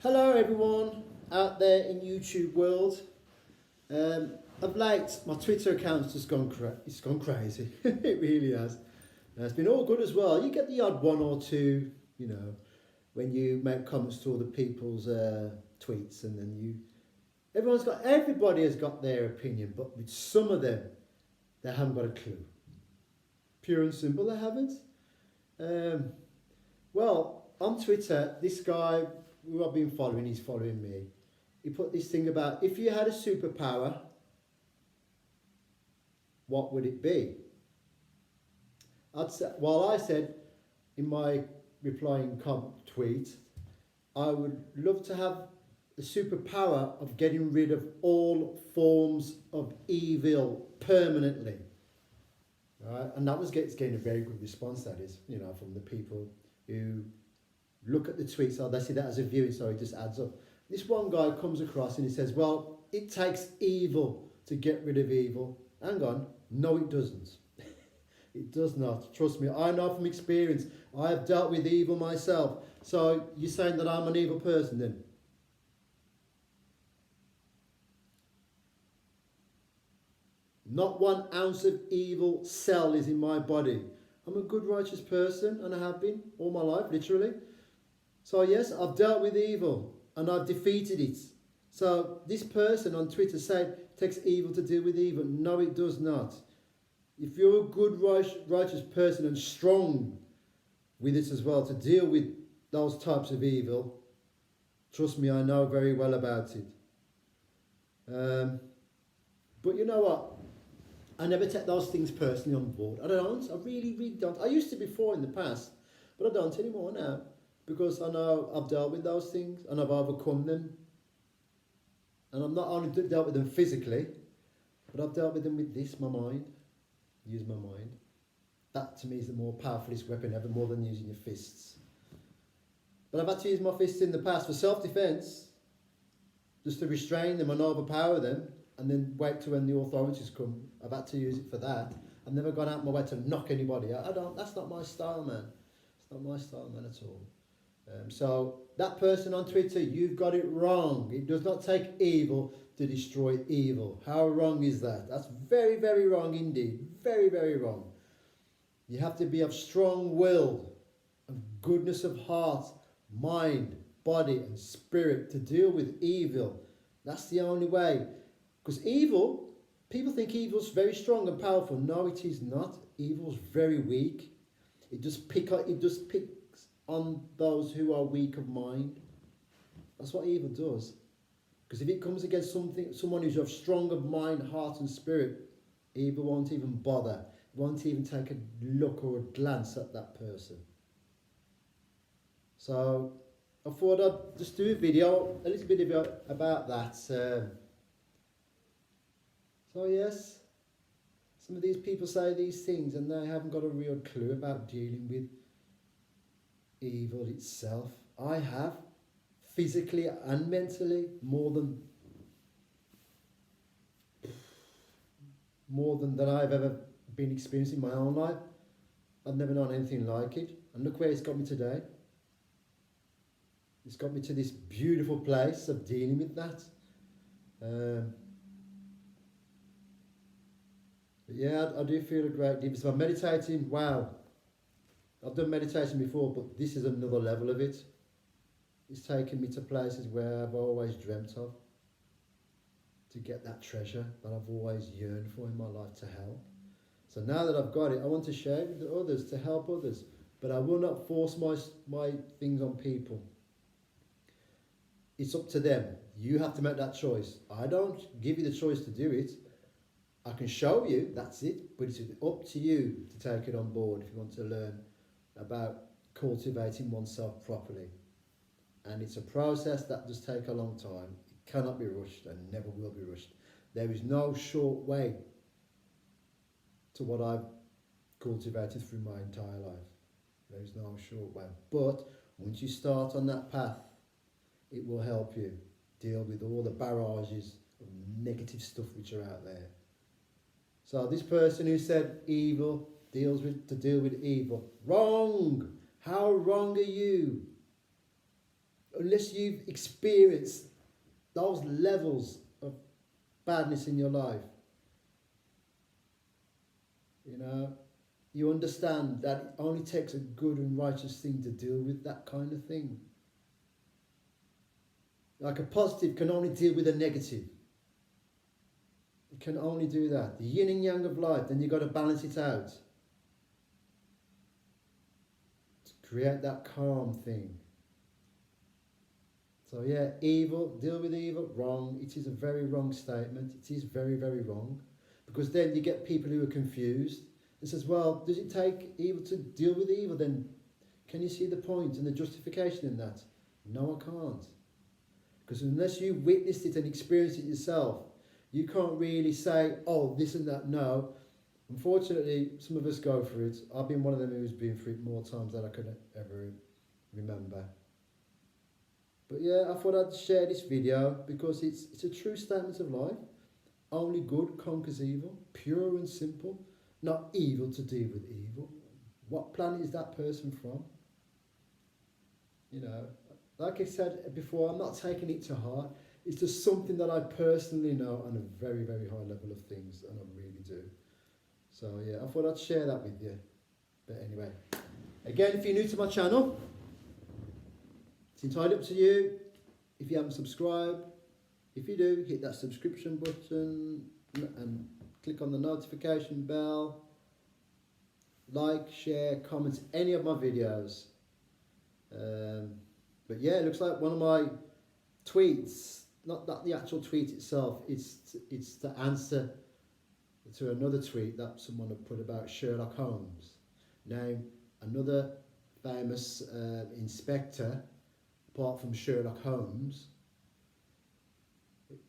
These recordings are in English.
Hello everyone out there in YouTube world. Of late, my Twitter account's just it's gone crazy. It really has. It's been all good as well. You get the odd one or two, when you make comments to other people's tweets, and then everybody has got their opinion, but with some of them, they haven't got a clue. Pure and simple, they haven't. Well, on Twitter, this guy who I've been following, he's following me. He put this thing about, if you had a superpower, what would it be? I said in my replying tweet, I would love to have the superpower of getting rid of all forms of evil permanently. Right? And that was getting a very good response, that is, from the people who look at the tweets. Oh, they see that as a viewing, so it just adds up. This one guy comes across and he says, well, it takes evil to get rid of evil. Hang on. No, it doesn't. It does not. Trust me, I know from experience. I have dealt with evil myself. So you're saying that I'm an evil person then? Not 1 ounce of evil cell is in my body. I'm a good, righteous person, and I have been all my life, literally. So yes, I've dealt with evil, and I've defeated it. So this person on Twitter said, it takes evil to deal with evil. No, it does not. If you're a good, righteous person and strong with it as well to deal with those types of evil, trust me, I know very well about it. But you know what? I never take those things personally on board. I don't. I really, really don't. I used to before in the past, but I don't anymore now, because I know I've dealt with those things and I've overcome them. And I've not only dealt with them physically, but I've dealt with them with this, my mind. Use my mind. That to me is the more powerfulest weapon ever, more than using your fists. But I've had to use my fists in the past for self-defense, just to restrain them and overpower them, and then wait till when the authorities come. I've had to use it for that. I've never gone out my way to knock anybody out. I don't. That's not my style, man. It's not my style, man, at all. So that person on Twitter, you've got it wrong. It does not take evil to destroy evil. How wrong is that? That's very, very wrong indeed. Very, very wrong. You have to be of strong will, of goodness of heart, mind, body and spirit to deal with evil. That's the only way. Because evil, people think evil's very strong and powerful. No, it is not. Evil's very weak. It just picks on those who are weak of mind. That's what evil does. Because if it comes against someone who's of strong of mind, heart and spirit, evil won't even bother. It won't even take a look or a glance at that person. So I thought I'd just do a little bit about that. So yes, some of these people say these things and they haven't got a real clue about dealing with evil itself. I have, physically and mentally, more than that I've ever been experiencing in my own life. I've never known anything like it. And look where it's got me today. It's got me to this beautiful place of dealing with that. But yeah, I do feel a great deal. So I'm meditating, wow. I've done meditation before, but this is another level of it. It's taken me to places where I've always dreamt of, to get that treasure that I've always yearned for in my life to help. So now that I've got it, I want to share it with others, to help others. But I will not force my things on people. It's up to them. You have to make that choice. I don't give you the choice to do it. I can show you, that's it, but it's up to you to take it on board if you want to learn about cultivating oneself properly. And it's a process that does take a long time. It cannot be rushed and never will be rushed. There is no short way to what I've cultivated through my entire life. There is no short way. But once you start on that path, it will help you deal with all the barrages of negative stuff which are out there. So this person who said evil to deal with evil. Wrong! How wrong are you? unless you've experienced those levels of badness in your life, you know, you understand that it only takes a good and righteous thing to deal with that kind of thing. Like a positive can only deal with a negative. It can only do that. The yin and yang of life, then you've got to balance it out. To create that calm thing. So yeah, evil, deal with evil, wrong. It is a very wrong statement. It is very, very wrong. Because then you get people who are confused. It says, well, does it take evil to deal with evil? Then can you see the point and the justification in that? No, I can't. Because unless you witnessed it and experienced it yourself, you can't really say, oh, this and that. No. Unfortunately, some of us go through it. I've been one of them who's been through it more times than I could ever remember. But yeah, I thought I'd share this video because it's a true statement of life. Only good conquers evil, pure and simple, not evil to deal with evil. What planet is that person from? You know, like I said before, I'm not taking it to heart. It's just something that I personally know on a very, very high level of things, and I really do. So yeah, I thought I'd share that with you. But anyway, again, if you're new to my channel, it's entirely up to you. If you haven't subscribed, if you do, hit that subscription button and click on the notification bell. Like, share, comment any of my videos. But yeah, it looks like one of my tweets, not that the actual tweet itself, it's the answer to another tweet that someone had put about Sherlock Holmes. Now, another famous inspector, apart from Sherlock Holmes,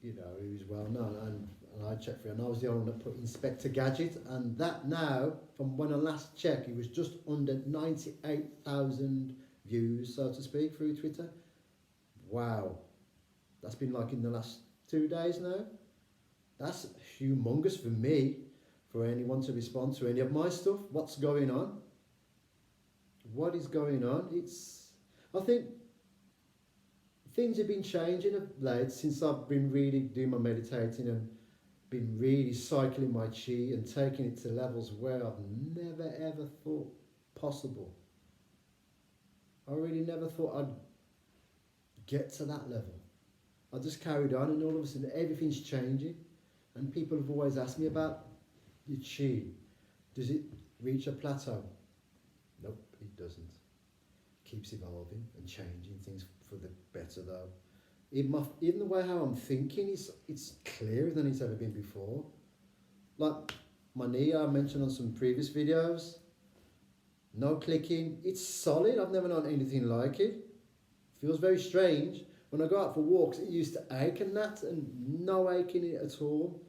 you know, who's well known, and I checked for it, and I was the only one that put Inspector Gadget, and that now, from when I last checked, it was just under 98,000 views, so to speak, through Twitter. Wow. That's been like in the last 2 days now. That's humongous for me, for anyone to respond to any of my stuff. What's going on? What is going on? I think things have been changing of late since I've been really doing my meditating and been really cycling my chi and taking it to levels where I've never ever thought possible. I really never thought I'd get to that level. I just carried on, and all of a sudden everything's changing, and people have always asked me about your chi. Does it reach a plateau? Nope, it doesn't. It keeps evolving and changing things for the better though. Even the way how I'm thinking, it's clearer than it's ever been before. Like my knee, I mentioned on some previous videos. No clicking. It's solid. I've never known anything like it. Feels very strange. When I go out for walks, it used to ache and that, and no aching in it at all.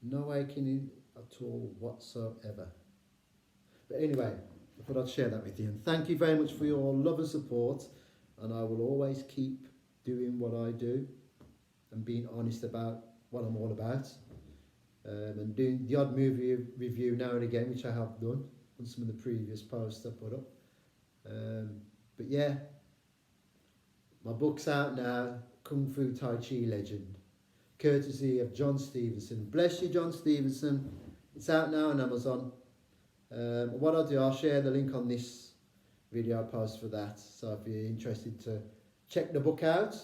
No aching in it at all whatsoever. But anyway, I thought I'd share that with you. And thank you very much for your love and support. And I will always keep doing what I do and being honest about what I'm all about. And doing the odd movie review now and again, which I have done on some of the previous posts I put up. But yeah, my book's out now, Kung Fu Tai Chi Legend, courtesy of John Stevenson. Bless you, John Stevenson. It's out now on Amazon. What I'll do, I'll share the link on this video post for that. So if you're interested to check the book out,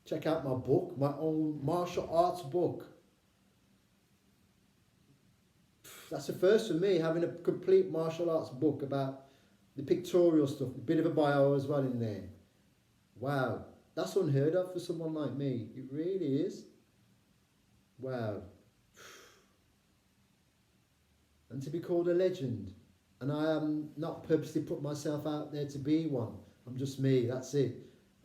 check out my book, my own martial arts book. That's the first for me, having a complete martial arts book about the pictorial stuff, a bit of a bio as well in there. Wow, that's unheard of for someone like me. It really is. Wow. And to be called a legend. And I am not purposely put myself out there to be one. I'm just me, that's it.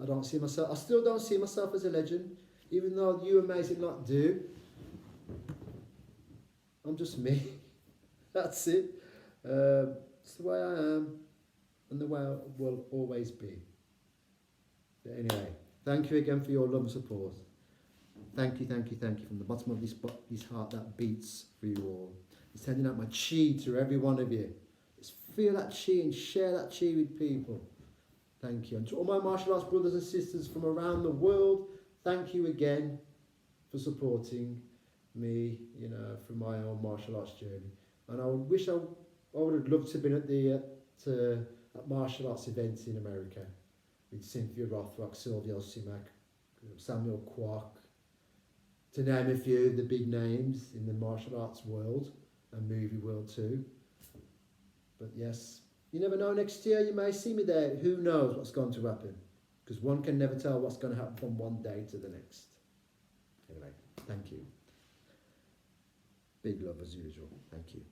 I don't see myself, I still don't see myself as a legend, even though you amazing lot do. I'm just me. That's it. It's the way I am and the way I will always be. But anyway, thank you again for your love and support. Thank you, thank you, thank you from the bottom of this heart that beats for you all. I'm sending out my chi to every one of you. Just feel that chi and share that chi with people. Thank you. And to all my martial arts brothers and sisters from around the world, thank you again for supporting me, you know, through my own martial arts journey. And I wish I would have loved to have been at the at martial arts events in America with Cynthia Rothrock, Sylvia Simak, Samuel Kwok, to name a few of the big names in the martial arts world and movie world too. But yes, you never know, next year you may see me there. Who knows what's going to happen? Because one can never tell what's going to happen from one day to the next. Anyway, thank you. Big love as usual. Thank you.